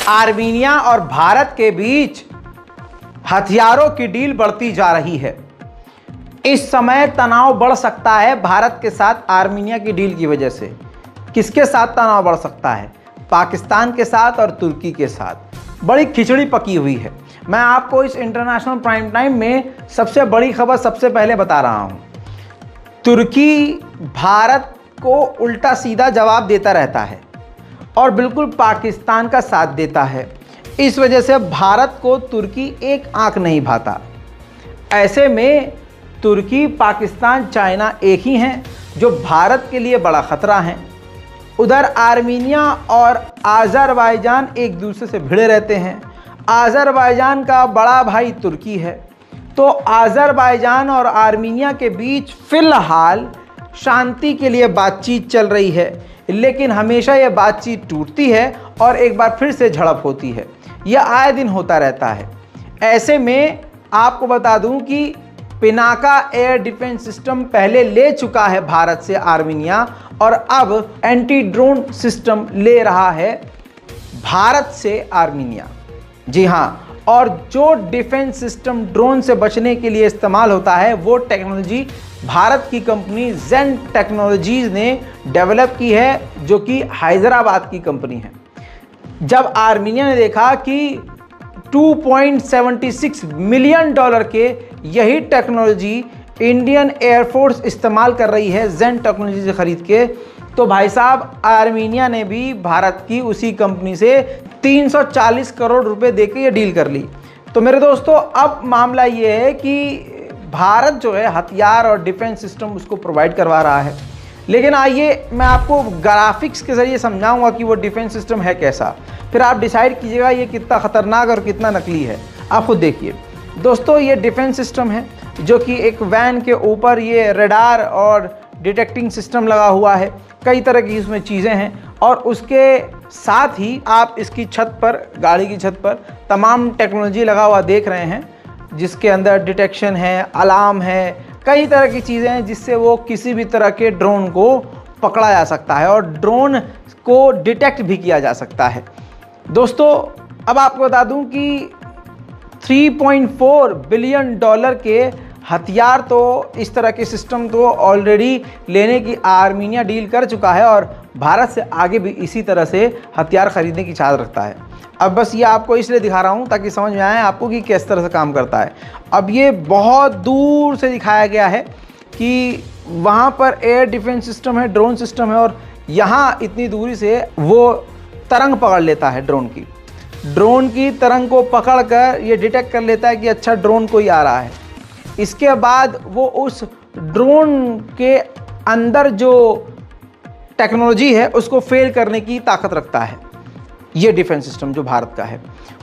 Armenia और भारत के बीच हथियारों की डील बढ़ती जा रही है। इस समय तनाव बढ़ सकता है भारत के साथ आर्मीनिया की डील की वजह से। किसके साथ तनाव बढ़ सकता है? पाकिस्तान के साथ और तुर्की के साथ। बड़ी खिचड़ी पकी हुई है। मैं आपको इस इंटरनेशनल प्राइम टाइम में सबसे बड़ी खबर सबसे पहले बता रहा हूं। तुर्की भारत को उल्टा सीधा जवाब देता रहता है और बिल्कुल पाकिस्तान का साथ देता है। इस वजह से भारत को तुर्की एक आंख नहीं भाता। ऐसे में तुर्की, पाकिस्तान, चाइना एक ही हैं जो भारत के लिए बड़ा खतरा हैं। उधर आर्मीनिया और आज़रबाईजान एक दूसरे से भिड़े रहते हैं। आज़रबाईजान का बड़ा भाई तुर्की है, तो आज़रबाईजान और आर्मीनिया के बीच फ़िलहाल शांति के लिए बातचीत चल रही है, लेकिन हमेशा यह बातचीत टूटती है और एक बार फिर से झड़प होती है। यह आए दिन होता रहता है। ऐसे में आपको बता दूं कि पिनाका एयर डिफेंस सिस्टम पहले ले चुका है भारत से आर्मीनिया, और अब एंटी ड्रोन सिस्टम ले रहा है भारत से आर्मीनिया। जी हाँ, और जो डिफेंस सिस्टम ड्रोन से बचने के लिए इस्तेमाल होता है वो टेक्नोलॉजी भारत की कंपनी जेन टेक्नोलॉजीज ने डेवलप की है, जो कि हैदराबाद की कंपनी है। जब आर्मीनिया ने देखा कि $2.76 मिलियन के यही टेक्नोलॉजी इंडियन एयरफोर्स इस्तेमाल कर रही है जेन टेक्नोलॉजी से ख़रीद के, तो भाई साहब आर्मीनिया ने भी भारत की उसी कंपनी से 340 करोड़ रुपए देके ये डील कर ली। तो मेरे दोस्तों, अब मामला ये है कि भारत जो है हथियार और डिफेंस सिस्टम उसको प्रोवाइड करवा रहा है, लेकिन आइए मैं आपको ग्राफिक्स के ज़रिए समझाऊंगा कि वो डिफेंस सिस्टम है कैसा। फिर आप डिसाइड कीजिएगा ये कितना ख़तरनाक और कितना नकली है। आप खुद देखिए दोस्तों, ये डिफेंस सिस्टम है जो कि एक वैन के ऊपर ये रडार और डिटेक्टिंग सिस्टम लगा हुआ है। कई तरह की इसमें चीज़ें हैं और उसके साथ ही आप इसकी छत पर, गाड़ी की छत पर तमाम टेक्नोलॉजी लगा हुआ देख रहे हैं, जिसके अंदर डिटेक्शन है, अलार्म है, कई तरह की चीज़ें हैं जिससे वो किसी भी तरह के ड्रोन को पकड़ा जा सकता है और ड्रोन को डिटेक्ट भी किया जा सकता है। दोस्तों, अब आपको बता दूं कि $3.4 बिलियन के हथियार, तो इस तरह के सिस्टम तो ऑलरेडी लेने की आर्मीनिया डील कर चुका है और भारत से आगे भी इसी तरह से हथियार खरीदने की चाहत रखता है। अब बस ये आपको इसलिए दिखा रहा हूँ ताकि समझ में आए आपको कि किस तरह से काम करता है। अब ये बहुत दूर से दिखाया गया है कि वहाँ पर एयर डिफेंस सिस्टम है, ड्रोन सिस्टम है, और यहाँ इतनी दूरी से वो तरंग पकड़ लेता है ड्रोन की तरंग को पकड़कर ये डिटेक्ट कर लेता है कि अच्छा ड्रोन कोई आ रहा है। इसके बाद वो उस ड्रोन के अंदर जो टेक्नोलॉजी है उसको फेल करने की ताकत रखता है। ये डिफेंस सिस्टम जो भारत का है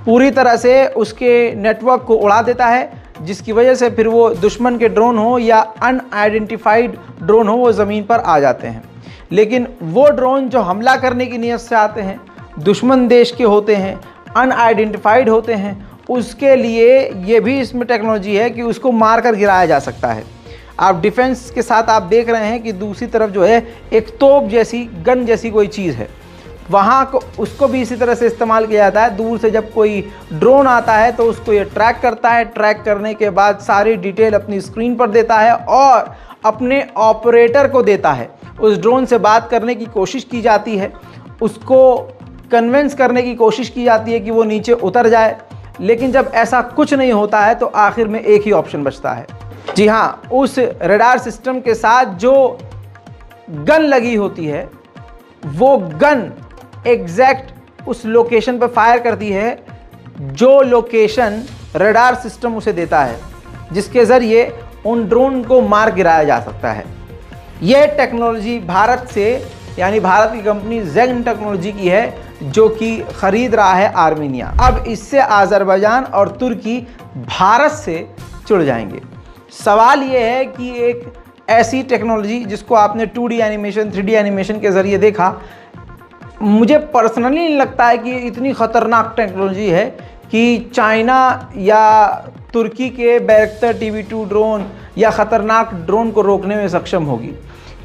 पूरी तरह से उसके नेटवर्क को उड़ा देता है, जिसकी वजह से फिर वो दुश्मन के ड्रोन हो या अनआइडेंटिफाइड ड्रोन हो, वो ज़मीन पर आ जाते हैं। लेकिन वो ड्रोन जो हमला करने की नीयत से आते हैं, दुश्मन देश के होते हैं, अनआइडेंटिफाइड होते हैं, उसके लिए ये भी इसमें टेक्नोलॉजी है कि उसको मार कर गिराया जा सकता है। आप डिफेंस के साथ आप देख रहे हैं कि दूसरी तरफ जो है एक तोप जैसी, गन जैसी कोई चीज़ है, वहाँ को उसको भी इसी तरह से इस्तेमाल किया जाता है। दूर से जब कोई ड्रोन आता है तो उसको ये ट्रैक करता है, ट्रैक करने के बाद सारी डिटेल अपनी स्क्रीन पर देता है और अपने ऑपरेटर को देता है। उस ड्रोन से बात करने की कोशिश की जाती है, उसको कन्विंस करने की कोशिश की जाती है कि वो नीचे उतर जाए, लेकिन जब ऐसा कुछ नहीं होता है तो आखिर में एक ही ऑप्शन बचता है। जी हाँ, उस रडार सिस्टम के साथ जो गन लगी होती है वो गन एग्जैक्ट उस लोकेशन पर फायर करती है जो लोकेशन रडार सिस्टम उसे देता है, जिसके ज़रिए उन ड्रोन को मार गिराया जा सकता है। यह टेक्नोलॉजी भारत से, यानी भारत की कंपनी जेन टेक्नोलॉजी की है, जो कि ख़रीद रहा है आर्मीनिया। अब इससे आज़रबाईजान और तुर्की भारत से जुड़ जाएंगे। सवाल ये है कि एक ऐसी टेक्नोलॉजी जिसको आपने 2D एनिमेशन, 3D एनिमेशन के ज़रिए देखा, मुझे पर्सनली नहीं लगता है कि इतनी ख़तरनाक टेक्नोलॉजी है कि चाइना या तुर्की के बैरक्टर TB2 ड्रोन या ख़तरनाक ड्रोन को रोकने में सक्षम होगी,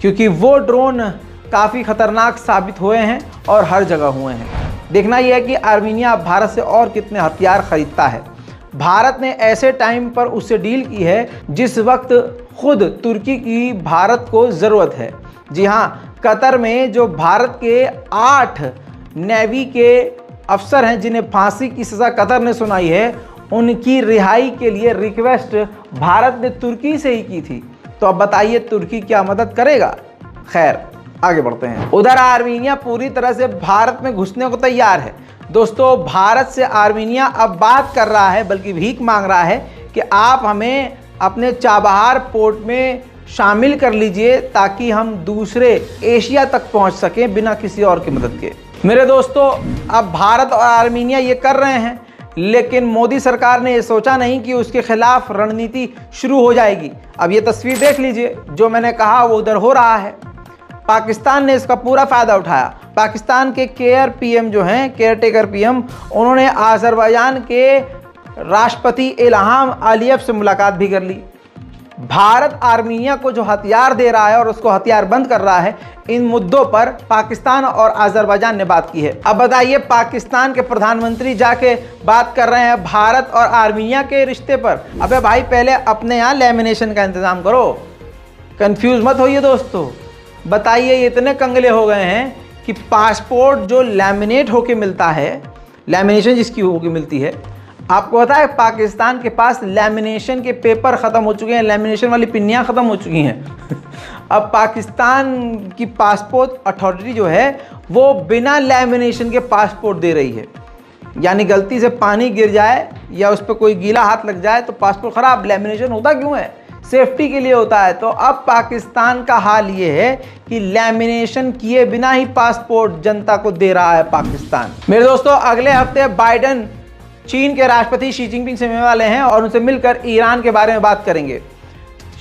क्योंकि वो ड्रोन काफ़ी ख़तरनाक साबित हुए हैं और हर जगह हुए हैं। देखना यह है कि आर्मीनिया भारत से और कितने हथियार खरीदता है। भारत ने ऐसे टाइम पर उससे डील की है जिस वक्त खुद तुर्की की भारत को ज़रूरत है। जी हाँ, कतर में जो भारत के 8 नेवी के अफसर हैं जिन्हें फांसी की सज़ा कतर ने सुनाई है, उनकी रिहाई के लिए रिक्वेस्ट भारत ने तुर्की से ही की थी। तो अब बताइए तुर्की क्या मदद करेगा। खैर आगे बढ़ते हैं। उधर आर्मीनिया पूरी तरह से भारत में घुसने को तैयार है। दोस्तों, भारत से आर्मीनिया अब बात कर रहा है, बल्कि भीख मांग रहा है कि आप हमें अपने चाबहार पोर्ट में शामिल कर लीजिए ताकि हम दूसरे एशिया तक पहुंच सकें बिना किसी और की मदद के। मेरे दोस्तों, अब भारत और आर्मीनिया ये कर रहे हैं, लेकिन मोदी सरकार ने ये सोचा नहीं कि उसके खिलाफ रणनीति शुरू हो जाएगी। अब ये तस्वीर देख लीजिए, जो मैंने कहा वो उधर हो रहा है। पाकिस्तान ने इसका पूरा फ़ायदा उठाया। पाकिस्तान के केयर टेकर पीएम, उन्होंने आज़रबाईजान के राष्ट्रपति इल्हाम अलीयव से मुलाकात भी कर ली। भारत आर्मीनिया को जो हथियार दे रहा है और उसको हथियार बंद कर रहा है, इन मुद्दों पर पाकिस्तान और आज़रबाईजान ने बात की है। अब बताइए, पाकिस्तान के प्रधानमंत्री जाके बात कर रहे हैं भारत और आर्मीनिया के रिश्ते पर। अबे भाई, पहले अपने यहाँ लैमिनेशन का इंतज़ाम करो, कंफ्यूज मत होइए दोस्तों। बताइए, ये इतने कंगले हो गए हैं कि पासपोर्ट जो लैमिनेट होके मिलता है, लैमिनेशन जिसकी होके मिलती है, आपको पता है पाकिस्तान के पास लैमिनेशन के पेपर ख़त्म हो चुके हैं, लैमिनेशन वाली पिन्नियाँ ख़त्म हो चुकी हैं। अब पाकिस्तान की पासपोर्ट अथॉरिटी जो है वो बिना लैमिनेशन के पासपोर्ट दे रही है। यानी गलती से पानी गिर जाए या उस पर कोई गीला हाथ लग जाए तो पासपोर्ट ख़राब। लैमिनेशन होता क्यों है? सेफ्टी के लिए होता है। तो अब पाकिस्तान का हाल ये है कि लैमिनेशन किए बिना ही पासपोर्ट जनता को दे रहा है पाकिस्तान। मेरे दोस्तों, अगले हफ्ते बाइडेन चीन के राष्ट्रपति शी जिनपिंग से मिलने वाले हैं और उनसे मिलकर ईरान के बारे में बात करेंगे।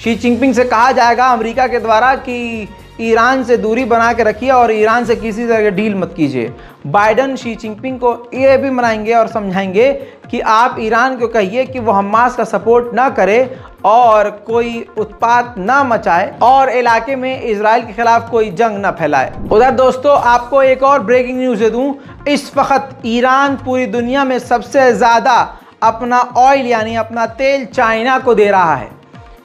शी जिनपिंग से कहा जाएगा अमेरिका के द्वारा कि ईरान से दूरी बना के रखिए और ईरान से किसी तरह की डील मत कीजिए। बाइडेन शी जिनपिंग को ये भी मनाएंगे और समझाएंगे कि आप ईरान को कहिए कि वो हमास का सपोर्ट ना करे और कोई उत्पात ना मचाए और इलाके में इजराइल के खिलाफ कोई जंग ना फैलाए। उधर दोस्तों, आपको एक और ब्रेकिंग न्यूज़ दे दूं। इस वक्त ईरान पूरी दुनिया में सबसे ज़्यादा अपना ऑयल यानी अपना तेल चाइना को दे रहा है।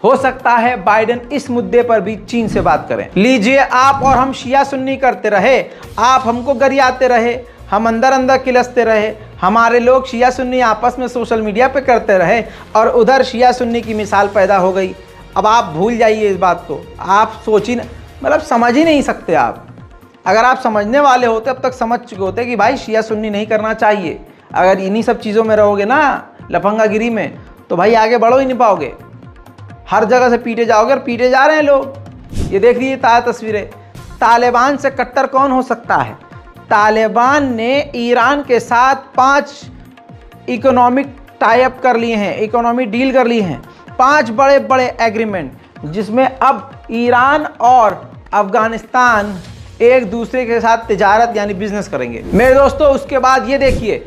हो सकता है बाइडेन इस मुद्दे पर भी चीन से बात करें। लीजिए, आप और हम शिया सुन्नी करते रहे, आप हमको गरियाते रहे, हम अंदर अंदर किलसते रहे, हमारे लोग शिया सुन्नी आपस में सोशल मीडिया पे करते रहे और उधर शिया सुन्नी की मिसाल पैदा हो गई। अब आप भूल जाइए इस बात को। आप सोच ही मतलब समझ ही नहीं सकते। आप अगर आप समझने वाले होते अब तक समझ चुके होते कि भाई शिया सुन्नी नहीं करना चाहिए। अगर इन्हीं सब चीज़ों में रहोगे ना, लफंगागिरी में, तो भाई आगे बढ़ो ही नहीं पाओगे। हर जगह से पीटे जाओगे और पीटे जा रहे हैं लोग। ये देख लीजिए ताज़ा तस्वीरें। तालिबान से कट्टर कौन हो सकता है? तालिबान ने ईरान के साथ 5 इकोनॉमिक टाई अप कर लिए हैं, इकोनॉमिक डील कर लिए हैं, 5 बड़े बड़े एग्रीमेंट, जिसमें अब ईरान और अफगानिस्तान एक दूसरे के साथ तिजारत यानी बिजनेस करेंगे। मेरे दोस्तों, उसके बाद ये देखिए,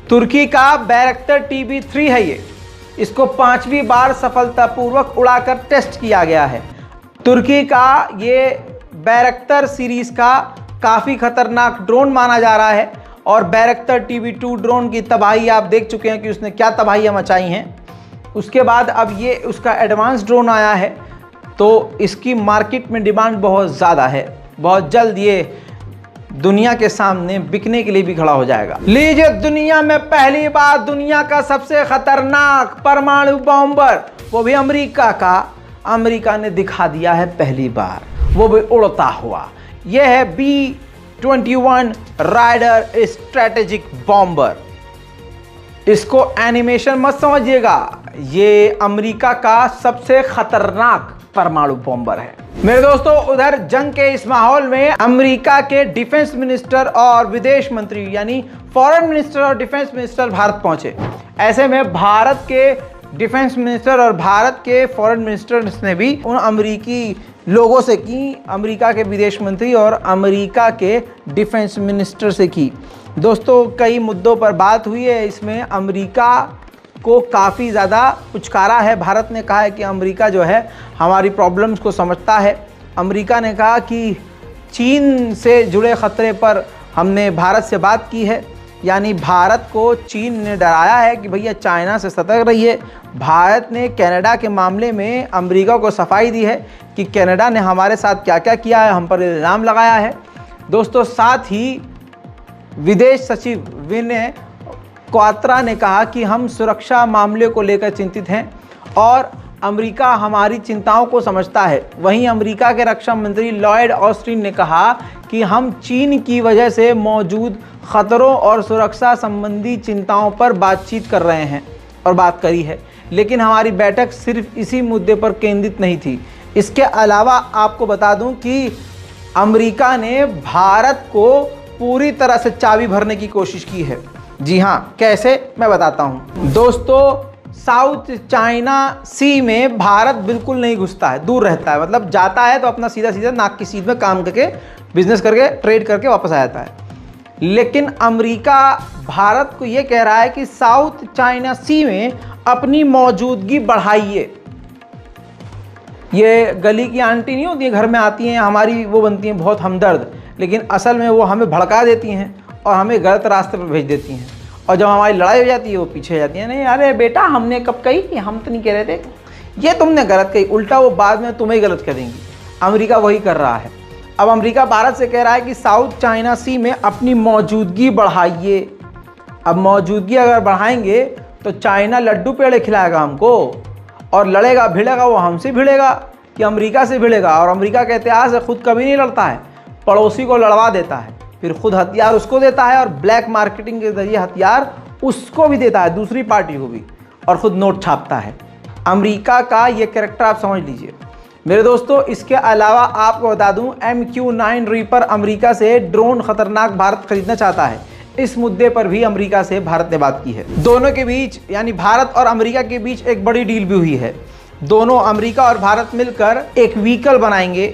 तुर्की का बैरक्टर TB3 है ये। इसको 5वीं बार सफलतापूर्वक उड़ाकर टेस्ट किया गया है। तुर्की का ये बैरक्टर सीरीज का काफ़ी खतरनाक ड्रोन माना जा रहा है और बैरक्टर TB2 ड्रोन की तबाही आप देख चुके हैं कि उसने क्या तबाहियां मचाई हैं। उसके बाद अब ये उसका एडवांस ड्रोन आया है, तो इसकी मार्केट में डिमांड बहुत ज़्यादा है। बहुत जल्द ये दुनिया के सामने बिकने के लिए भी खड़ा हो जाएगा। लीजिए, दुनिया में पहली बार दुनिया का सबसे खतरनाक परमाणु बॉम्बर, वो भी अमेरिका का, अमेरिका ने दिखा दिया है पहली बार, वो भी उड़ता हुआ। यह है B-21 राइडर स्ट्रेटेजिक बॉम्बर। इसको एनिमेशन मत समझिएगा, ये अमेरिका का सबसे खतरनाक परमाणु बॉम्बर है। मेरे दोस्तों, उधर जंग के इस माहौल में अमेरिका के डिफेंस मिनिस्टर और विदेश मंत्री यानी फॉरेन मिनिस्टर और डिफेंस मिनिस्टर भारत पहुंचे। ऐसे में भारत के डिफेंस मिनिस्टर और भारत के फॉरेन मिनिस्टर्स ने भी उन अमेरिकी लोगों से की, अमेरिका के विदेश मंत्री और अमेरिका के डिफेंस मिनिस्टर से की। दोस्तों, कई मुद्दों पर बात हुई है। इसमें अमेरिका को काफ़ी ज़्यादा पुचकारा है। भारत ने कहा है कि अमेरिका जो है हमारी प्रॉब्लम्स को समझता है। अमेरिका ने कहा कि चीन से जुड़े ख़तरे पर हमने भारत से बात की है, यानी भारत को चीन ने डराया है कि भैया चाइना से सतर्क रहिए। भारत ने कनाडा के मामले में अमेरिका को सफाई दी है कि कनाडा ने हमारे साथ क्या क्या किया है, हम पर इल्ज़ाम लगाया है। दोस्तों, साथ ही विदेश सचिव विनय क्वात्रा ने कहा कि हम सुरक्षा मामले को लेकर चिंतित हैं और अमेरिका हमारी चिंताओं को समझता है। वहीं अमेरिका के रक्षा मंत्री लॉयड ऑस्टिन ने कहा कि हम चीन की वजह से मौजूद खतरों और सुरक्षा संबंधी चिंताओं पर बातचीत कर रहे हैं और बात करी है, लेकिन हमारी बैठक सिर्फ इसी मुद्दे पर केंद्रित नहीं थी। इसके अलावा आपको बता दूं कि अमेरिका ने भारत को पूरी तरह से चाबी भरने की कोशिश की है। जी हाँ, कैसे, मैं बताता हूँ। दोस्तों, साउथ चाइना सी में भारत बिल्कुल नहीं घुसता है, दूर रहता है। मतलब जाता है तो अपना सीधा सीधा नाक की सीध में काम करके, बिजनेस करके, ट्रेड करके वापस आ जाता है। लेकिन अमेरिका भारत को ये कह रहा है कि साउथ चाइना सी में अपनी मौजूदगी बढ़ाइए। ये गली की आंटी नहीं होती है, घर में आती हैं, हमारी वो बनती हैं बहुत हमदर्द, लेकिन असल में वो हमें भड़का देती हैं और हमें गलत रास्ते पर भेज देती हैं। और जब हमारी लड़ाई हो जाती है वो पीछे हो जाती है, नहीं अरे बेटा हमने कब कही कि हम तो नहीं कह रहे थे, ये तुमने गलत कही। उल्टा वो बाद में तुम्हें गलत करेंगी। अमेरिका वही कर रहा है। अब अमेरिका भारत से कह रहा है कि साउथ चाइना सी में अपनी मौजूदगी बढ़ाइए। अब मौजूदगी अगर बढ़ाएंगे तो चाइना लड्डू पेड़े खिलाएगा हमको और लड़ेगा भिड़ेगा वो हमसे भिड़ेगा कि अमेरिका से भिड़ेगा। और अमेरिका के इतिहास से खुद कभी नहीं लड़ता है, पड़ोसी को लड़वा देता है, फिर खुद हथियार उसको देता है और ब्लैक मार्केटिंग के जरिए हथियार उसको भी देता है, दूसरी पार्टी को भी, और खुद नोट छापता है। अमेरिका का ये कैरेक्टर आप समझ लीजिए मेरे दोस्तों। इसके अलावा आपको बता दूं, MQ-9 रीपर अमेरिका से ड्रोन खतरनाक भारत खरीदना चाहता है। इस मुद्दे पर भी अमेरिका से भारत ने बात की है। दोनों के बीच, यानी भारत और अमेरिका के बीच एक बड़ी डील भी हुई है। दोनों अमेरिका और भारत मिलकर एक व्हीकल बनाएंगे,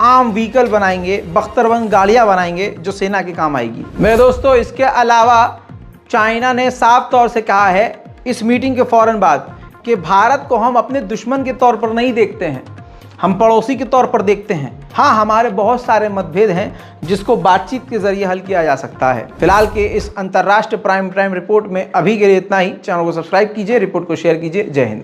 आम व्हीकल बनाएंगे, बख्तरबंद गाड़ियां बनाएंगे जो सेना के काम आएगी। मेरे दोस्तों, इसके अलावा चाइना ने साफ तौर से कहा है इस मीटिंग के फौरन बाद कि भारत को हम अपने दुश्मन के तौर पर नहीं देखते हैं, हम पड़ोसी के तौर पर देखते हैं। हाँ, हमारे बहुत सारे मतभेद हैं जिसको बातचीत के जरिए हल किया जा सकता है। फिलहाल के इस अंतर्राष्ट्रीय प्राइम टाइम रिपोर्ट में अभी के लिए इतना ही। चैनल को सब्सक्राइब कीजिए, रिपोर्ट को शेयर कीजिए। जय हिंद।